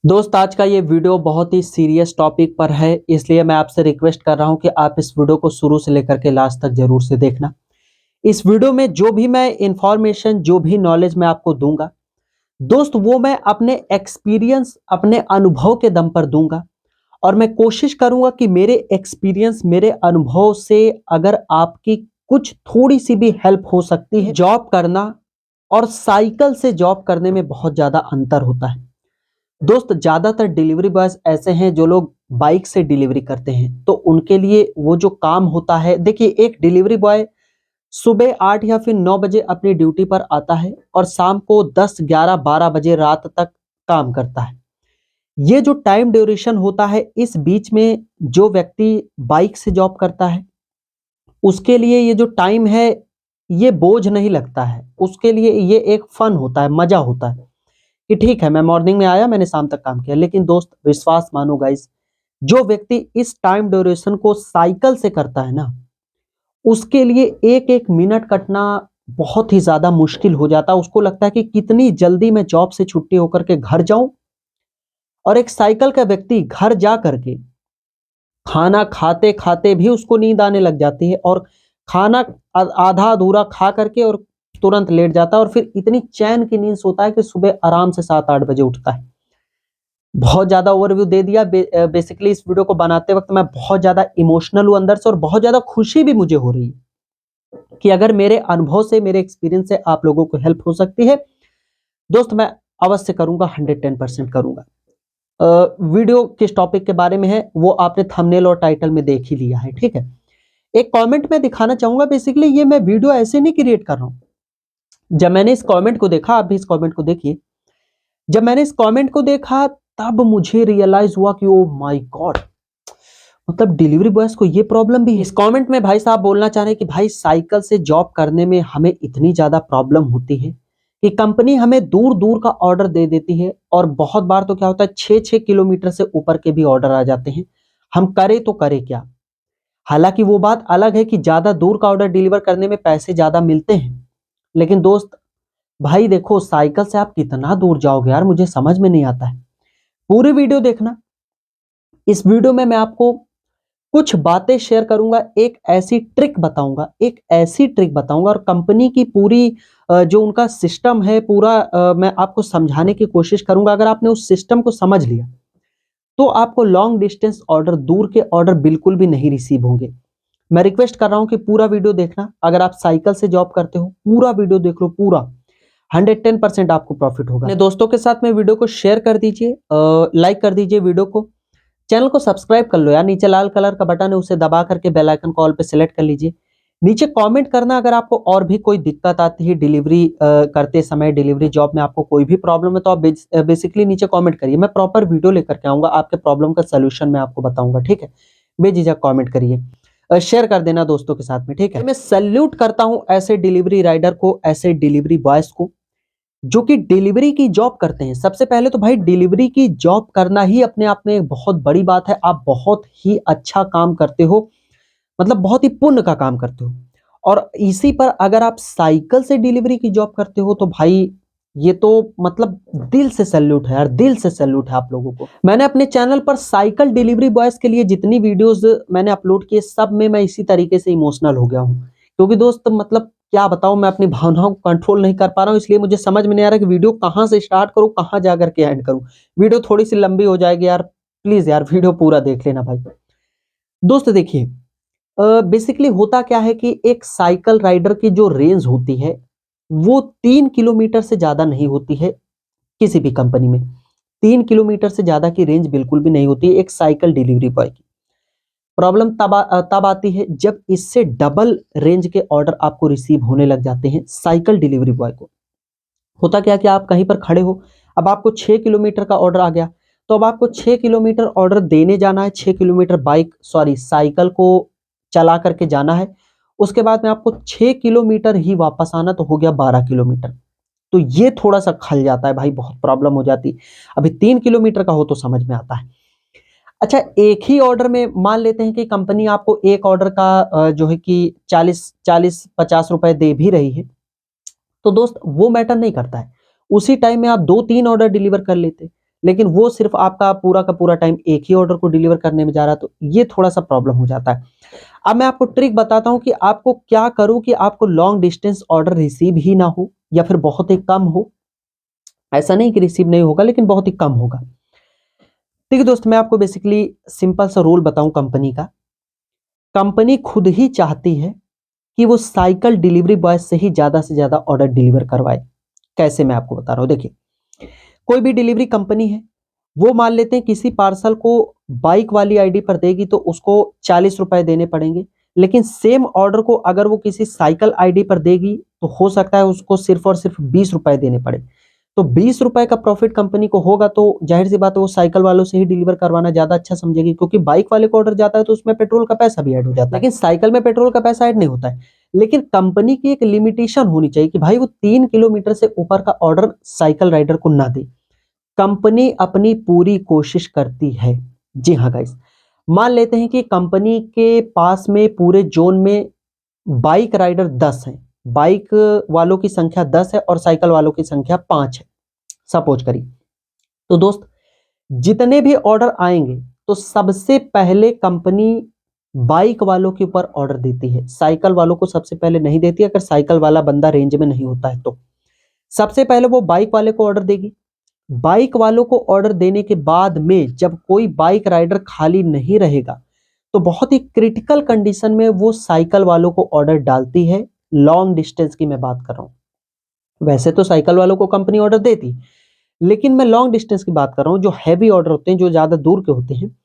दोस्त आज का ये वीडियो बहुत ही सीरियस टॉपिक पर है, इसलिए मैं आपसे रिक्वेस्ट कर रहा हूं कि आप इस वीडियो को शुरू से लेकर के लास्ट तक जरूर से देखना। इस वीडियो में जो भी मैं इंफॉर्मेशन, जो भी नॉलेज मैं आपको दूंगा दोस्त, वो मैं अपने एक्सपीरियंस, अपने अनुभव के दम पर दूंगा। और मैं कोशिश करूंगा कि मेरे एक्सपीरियंस, मेरे अनुभव से अगर आपकी कुछ थोड़ी सी भी हेल्प हो सकती है। जॉब करना और साइकिल से जॉब करने में बहुत ज्यादा अंतर होता है दोस्त। ज्यादातर डिलीवरी बॉयज ऐसे हैं जो लोग बाइक से डिलीवरी करते हैं, तो उनके लिए वो जो काम होता है, देखिए एक डिलीवरी बॉय सुबह 8 या फिर 9 बजे अपनी ड्यूटी पर आता है और शाम को 10, 11, 12 बजे रात तक काम करता है। ये जो टाइम ड्यूरेशन होता है, इस बीच में जो व्यक्ति बाइक से जॉब करता है उसके लिए ये जो टाइम है ये बोझ नहीं लगता है। उसके लिए ये एक फन होता है, मजा होता है कि ठीक है, मैं मॉर्निंग में आया, मैंने शाम तक काम किया। लेकिन दोस्त विश्वास मानो गाइस, जो व्यक्ति इस टाइम ड्यूरेशन को साइकिल से करता है ना, उसके लिए एक एक मिनट कटना बहुत ही ज्यादा मुश्किल हो जाता है। उसको लगता है कि कितनी जल्दी मैं जॉब से छुट्टी होकर के घर जाऊं। और एक साइकिल का व्यक्ति घर जा करके खाना खाते खाते भी उसको नींद आने लग जाती है, और खाना आधा अधूरा खा करके और तुरंत लेट जाता है, और फिर इतनी चैन की नींद सोता है कि सुबह आराम से 7-8 बजे उठता है। बहुत ज्यादा ओवरव्यू दे दिया। बेसिकली इस वीडियो को बनाते वक्त मैं बहुत ज्यादा इमोशनल हूं अंदर से, और बहुत ज्यादा खुशी भी मुझे हो रही है कि अगर मेरे अनुभव से, मेरे एक्सपीरियंस से आप लोगों को हेल्प हो सकती है दोस्त, मैं अवश्य करूंगा, 110% करूंगा। वीडियो किस टॉपिक के बारे में है वो आपने थंबनेल और टाइटल में देख ही लिया है, ठीक है। एक कमेंट में दिखाना चाहूंगा। बेसिकली ये मैं वीडियो ऐसे नहीं क्रिएट कर रहा हूं। जब मैंने इस कमेंट को देखा, आप भी इस कमेंट को देखिए, जब मैंने इस कमेंट को देखा तब मुझे रियलाइज हुआ कि ओ माय गॉड, मतलब डिलीवरी बॉयज को ये प्रॉब्लम भी है। इस कमेंट में भाई साहब बोलना चाह रहे हैं कि भाई साइकिल से जॉब करने में हमें इतनी ज्यादा प्रॉब्लम होती है कि कंपनी हमें दूर दूर का ऑर्डर दे देती है, और बहुत बार तो क्या होता है 6-6 किलोमीटर से ऊपर के भी ऑर्डर आ जाते हैं। हम करें तो करें क्या। हालांकि वो बात अलग है कि ज्यादा दूर का ऑर्डर डिलीवर करने में पैसे ज्यादा मिलते हैं, लेकिन दोस्त भाई देखो, साइकिल से आप कितना दूर जाओगे यार, मुझे समझ में नहीं आता है। पूरी वीडियो देखना। इस वीडियो में मैं आपको कुछ बातें शेयर करूंगा, एक ऐसी ट्रिक बताऊंगा, एक ऐसी ट्रिक बताऊंगा, और कंपनी की पूरी जो उनका सिस्टम है पूरा मैं आपको समझाने की कोशिश करूंगा। अगर आपने उस सिस्टम को समझ लिया तो आपको लॉन्ग डिस्टेंस ऑर्डर, दूर के ऑर्डर बिल्कुल भी नहीं रिसीव होंगे। मैं रिक्वेस्ट कर रहा हूं कि पूरा वीडियो देखना। अगर आप साइकिल से जॉब करते हो, पूरा वीडियो देख लो, पूरा 110% आपको प्रॉफिट होगा। अपने दोस्तों के साथ में वीडियो को शेयर कर दीजिए, लाइक कर दीजिए वीडियो को, चैनल को सब्सक्राइब कर लो यार। नीचे लाल कलर का बटन है, उसे दबा करके बेल आइकन को ऑल पे सिलेक्ट कर लीजिए। नीचे कमेंट करना अगर आपको और भी कोई दिक्कत आती है डिलीवरी करते समय, डिलीवरी जॉब में आपको कोई भी प्रॉब्लम है, तो आप बेसिकली नीचे कमेंट करिए। मैं प्रॉपर वीडियो लेकर के आऊंगा, आपके प्रॉब्लम का सोल्यूशन मैं आपको बताऊंगा, ठीक है। बेझिझक कमेंट करिए, शेयर कर देना दोस्तों के साथ में, ठीक है। मैं सैल्यूट करता हूं ऐसे डिलीवरी राइडर को, ऐसे डिलीवरी बॉयज को जो कि डिलीवरी की जॉब करते हैं। सबसे पहले तो भाई डिलीवरी की जॉब करना ही अपने आप में एक बहुत बड़ी बात है। आप बहुत ही अच्छा काम करते हो, मतलब बहुत ही पुण्य का काम करते हो। और इसी पर अगर आप साइकिल से डिलीवरी की जॉब करते हो तो भाई ये तो मतलब दिल से सैल्यूट है यार, दिल से सैल्यूट है आप लोगों को। मैंने अपने चैनल पर साइकिल डिलीवरी बॉयज के लिए जितनी वीडियोस मैंने अपलोड किए, सब में मैं इसी तरीके से इमोशनल हो गया हूँ। क्योंकि दोस्त मतलब क्या बताऊं, मैं अपनी भावनाओं को कंट्रोल नहीं कर पा रहा हूं, इसलिए मुझे समझ में नहीं आ रहा कि वीडियो कहां से स्टार्ट करूं, कहां जाकर के एंड करूं। वीडियो थोड़ी सी लंबी हो जाएगी यार, प्लीज यार वीडियो पूरा देख लेना भाई। दोस्त देखिए, बेसिकली होता क्या है कि एक साइकिल राइडर की जो रेंज होती है वो 3 किलोमीटर से ज्यादा नहीं होती है। किसी भी कंपनी में 3 किलोमीटर से ज्यादा की रेंज बिल्कुल भी नहीं होती है एक साइकिल डिलीवरी बॉय की। प्रॉब्लम तब आती है जब इससे डबल रेंज के ऑर्डर आपको रिसीव होने लग जाते हैं साइकिल डिलीवरी बॉय को। होता क्या कि आप कहीं पर खड़े हो, अब आपको 6 किलोमीटर का ऑर्डर आ गया, तो अब आपको 6 किलोमीटर ऑर्डर देने जाना है, 6 किलोमीटर साइकिल को चला करके जाना है। उसके बाद में आपको 6 किलोमीटर ही वापस आना, तो हो गया 12 किलोमीटर। तो ये थोड़ा सा खल जाता है भाई, बहुत प्रॉब्लम हो जाती है। अभी 3 किलोमीटर का हो तो समझ में आता है। अच्छा, एक ही ऑर्डर में मान लेते हैं कि कंपनी आपको एक ऑर्डर का जो है कि 40-50 रुपए दे भी रही है, तो दोस्त वो मैटर नहीं करता है। उसी टाइम में आप 2-3 ऑर्डर डिलीवर कर लेते, लेकिन वो सिर्फ आपका पूरा का पूरा टाइम एक ही ऑर्डर को डिलीवर करने में जा रहा है, तो ये थोड़ा सा प्रॉब्लम हो जाता है। अब मैं आपको ट्रिक बताता हूं कि आपको क्या करूं कि आपको लॉन्ग डिस्टेंस ऑर्डर रिसीव ही ना हो या फिर बहुत ही कम हो। ऐसा नहीं कि रिसीव नहीं होगा, लेकिन बहुत ही कम होगा। देखिए दोस्त, मैं आपको बेसिकली सिंपल सा रूल बताऊं कंपनी का। कंपनी खुद ही चाहती है कि वो साइकिल डिलीवरी बॉय से ज्यादा ऑर्डर डिलीवर करवाए। कैसे, मैं आपको बता रहा हूं। देखिए, कोई भी डिलीवरी कंपनी है, वो मान लेते हैं किसी पार्सल को बाइक वाली आईडी पर देगी तो उसको 40 रुपए देने पड़ेंगे, लेकिन सेम ऑर्डर को अगर वो किसी साइकिल आईडी पर देगी तो हो सकता है उसको सिर्फ और सिर्फ 20 रुपए देने पड़े। तो 20 रुपए का प्रॉफिट कंपनी को होगा, तो जाहिर सी बात है वो साइकिल वालों से ही डिलीवर करवाना ज्यादा अच्छा समझेगी, क्योंकि बाइक वाले को ऑर्डर जाता है तो उसमें पेट्रोल का पैसा भी ऐड हो जाता है, लेकिन साइकिल में पेट्रोल का पैसा ऐड नहीं होता है। लेकिन कंपनी की एक लिमिटेशन होनी चाहिए कि भाई वो 3 किलोमीटर से ऊपर का ऑर्डर साइकिल राइडर को ना दे। कंपनी अपनी पूरी कोशिश करती है। जी हाँ गाइस, मान लेते हैं कि कंपनी के पास में पूरे जोन में बाइक राइडर 10 हैं, बाइक वालों की संख्या 10 है और साइकिल वालों की संख्या 5 है, सपोज करिए। तो दोस्त, जितने भी ऑर्डर आएंगे तो सबसे पहले कंपनी बाइक वालों के ऊपर ऑर्डर देती है, साइकिल वालों को सबसे पहले नहीं देती। अगर साइकिल वाला बंदा रेंज में नहीं होता है तो सबसे पहले वो बाइक वाले को ऑर्डर देगी। बाइक वालों को ऑर्डर देने के बाद में जब कोई बाइक राइडर खाली नहीं रहेगा तो बहुत ही क्रिटिकल कंडीशन में वो साइकिल वालों को ऑर्डर डालती है। लॉन्ग डिस्टेंस की मैं बात कर रहा हूं। वैसे तो साइकिल वालों को कंपनी ऑर्डर देती, लेकिन मैं लॉन्ग डिस्टेंस की बात कर रहा हूं, जो हैवी ऑर्डर होते हैं, जो ज्यादा दूर के होते हैं।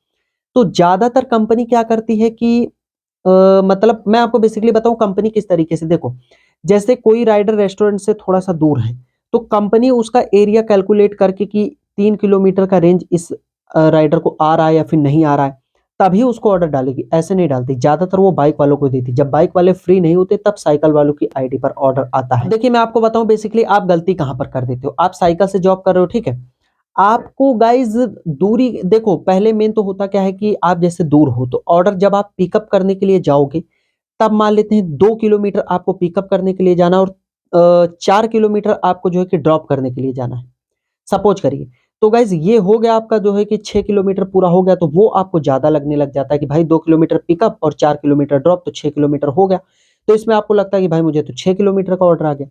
तो ज्यादातर कंपनी क्या करती है कि मतलब मैं आपको बेसिकली बताऊं कंपनी किस तरीके से। देखो, जैसे कोई राइडर रेस्टोरेंट से थोड़ा सा दूर है तो कंपनी उसका एरिया कैलकुलेट करके कि 3 किलोमीटर का रेंज इस राइडर को आ रहा है या फिर नहीं आ रहा है, तभी उसको ऑर्डर डालेगी। ऐसे नहीं डालती, ज्यादातर वो बाइक वालों को देती। जब बाइक वाले फ्री नहीं होते तब साइकिल वालों की आईडी पर ऑर्डर आता है। देखिए, मैं आपको बताऊं बेसिकली आप गलती कहां पर कर देते हो। आप साइकिल से जॉब कर रहे हो, ठीक है, आपको गाइज दूरी देखो, पहले मेन तो होता क्या है कि आप जैसे दूर हो तो ऑर्डर जब आप पिकअप करने के लिए जाओगे, तब मान लेते हैं 2 किलोमीटर आपको पिकअप करने के लिए जाना और 4 किलोमीटर आपको जो है कि ड्रॉप करने के लिए जाना है, सपोज करिए। तो गाइज ये हो गया आपका जो है कि 6 किलोमीटर पूरा हो गया, तो वो आपको ज्यादा लगने लग जाता है कि भाई 2 किलोमीटर पिकअप और 4 किलोमीटर ड्रॉप, तो 6 किलोमीटर हो गया। तो इसमें आपको लगता है कि भाई मुझे तो 6 किलोमीटर का ऑर्डर आ गया।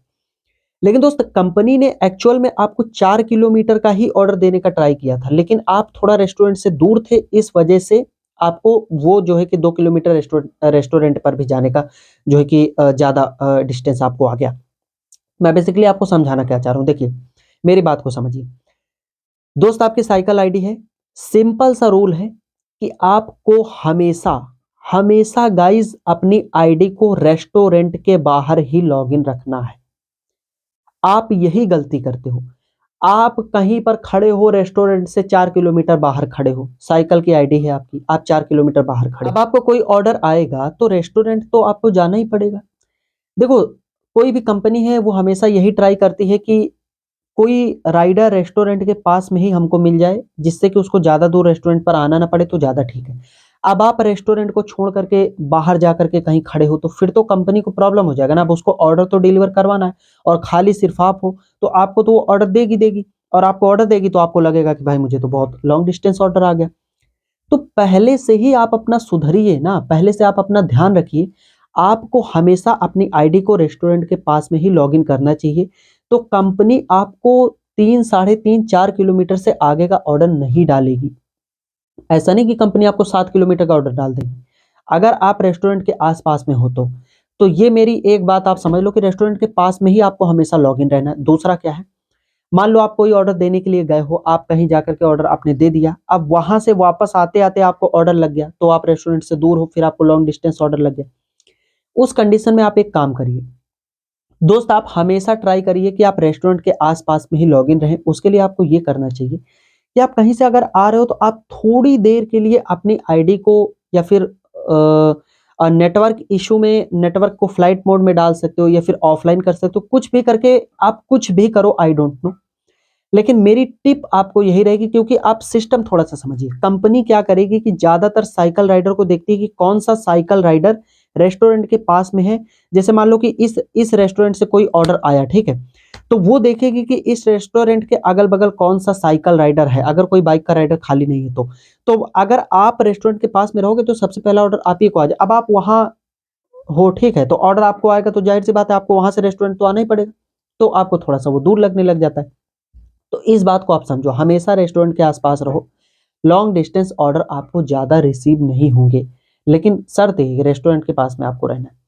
लेकिन दोस्त, कंपनी ने एक्चुअल में आपको 4 किलोमीटर का ही ऑर्डर देने का ट्राई किया था, लेकिन आप थोड़ा रेस्टोरेंट से दूर थे, इस वजह से आपको वो जो है कि 2 किलोमीटर रेस्टोरेंट पर भी जाने का जो है कि ज्यादा डिस्टेंस आपको आ गया। मैं बेसिकली आपको समझाना क्या चाह रहा हूं, देखिए मेरी बात को समझिए। दोस्त, आपकी साइकिल आईडी है, सिंपल सा रूल है कि आपको हमेशा हमेशा गाइज अपनी आईडी को रेस्टोरेंट के बाहर ही लॉगिन रखना है। आप यही गलती करते हो। आप कहीं पर खड़े हो, रेस्टोरेंट से 4 किलोमीटर बाहर खड़े हो, साइकिल की आईडी है आपकी, आप 4 किलोमीटर बाहर खड़े, अब आपको कोई ऑर्डर आएगा तो रेस्टोरेंट तो आपको जाना ही पड़ेगा। देखो, कोई भी कंपनी है वो हमेशा यही ट्राई करती है कि कोई राइडर रेस्टोरेंट के पास में ही हमको मिल जाए, जिससे कि उसको ज्यादा दूर रेस्टोरेंट पर आना ना पड़े, तो ज्यादा ठीक है। अब आप रेस्टोरेंट को छोड़ करके बाहर जा करके कहीं खड़े हो तो फिर तो कंपनी को प्रॉब्लम हो जाएगा ना। अब उसको ऑर्डर तो डिलीवर करवाना है और खाली सिर्फ आप हो, तो आपको तो वो ऑर्डर देगी देगी, और आपको ऑर्डर देगी तो आपको लगेगा कि भाई मुझे तो बहुत लॉन्ग डिस्टेंस ऑर्डर आ गया। तो पहले से ही आप अपना सुधरिए ना, पहले से आप अपना ध्यान रखिए। आपको हमेशा अपनी आईडी को रेस्टोरेंट के पास में ही लॉगिन करना चाहिए। तो कंपनी आपको 3, 3.5, 4 किलोमीटर से आगे का ऑर्डर नहीं डालेगी। ऐसा नहीं कि कंपनी आपको 7 किलोमीटर का ऑर्डर डाल देगी अगर आप रेस्टोरेंट के आसपास में हो तो ये मेरी एक बात आप समझ लो कि रेस्टोरेंट के पास में ही आपको हमेशा लॉगिन रहना है। दूसरा क्या है, मान लो आप कोई ऑर्डर देने के लिए गए हो, आप कहीं जाकर के ऑर्डर आपने दे दिया, अब वहां से वापस आते आते आपको ऑर्डर लग गया, तो आप रेस्टोरेंट से दूर हो, फिर आपको लॉन्ग डिस्टेंस ऑर्डर लग गया। उस कंडीशन में आप एक काम करिए दोस्त, आप हमेशा ट्राई करिए कि आप रेस्टोरेंट के आसपास में ही लॉगिन रहें। उसके लिए आपको ये करना चाहिए कि आप कहीं से अगर आ रहे हो तो आप थोड़ी देर के लिए अपनी आईडी को या फिर नेटवर्क इशू में नेटवर्क को फ्लाइट मोड में डाल सकते हो या फिर ऑफलाइन कर सकते हो, कुछ भी करके आप कुछ भी करो, आई डोंट नो। लेकिन मेरी टिप आपको यही रहेगी, क्योंकि आप सिस्टम थोड़ा सा समझिए। कंपनी क्या करेगी कि ज्यादातर साइकिल राइडर को देखती है कि कौन सा साइकिल राइडर रेस्टोरेंट के पास में है। जैसे मान लो कि इस रेस्टोरेंट से कोई ऑर्डर आया, ठीक है, तो वो देखेगी कि इस रेस्टोरेंट के अगल-बगल कौन-सा साइकिल राइडर है, अगर कोई बाइक का राइडर खाली नहीं है तो। तो अगर आप रेस्टोरेंट के पास में रहोगे तो सबसे पहला ऑर्डर आप ही को आ जाए। अब आप वहाँ हो, ठीक है, तो ऑर्डर आपको आएगा तो ज़ाहिर-सी बात है आपको वहाँ से रेस्टोरेंट तो आना ही पड़ेगा, तो आपको थोड़ा-सा वो दूर लगने लग जाता है। तो इस बात को आप समझो, हमेशा रेस्टोरेंट के आस-पास रहो। लॉन्ग डिस्टेंस ऑर्डर आपको ज़्यादा रिसीव नहीं होंगे, लेकिन शर्त है कि रेस्टोरेंट के पास में आपको रहना है।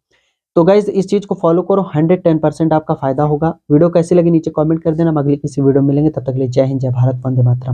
तो गाइज़ इस चीज़ को फॉलो करो, 110% आपका फ़ायदा होगा। वीडियो कैसी लगी नीचे कमेंट कर देना। हम अगली किसी वीडियो में मिलेंगे, तब तक के लिए जय हिंद, जय भारत, वंदे मातरम।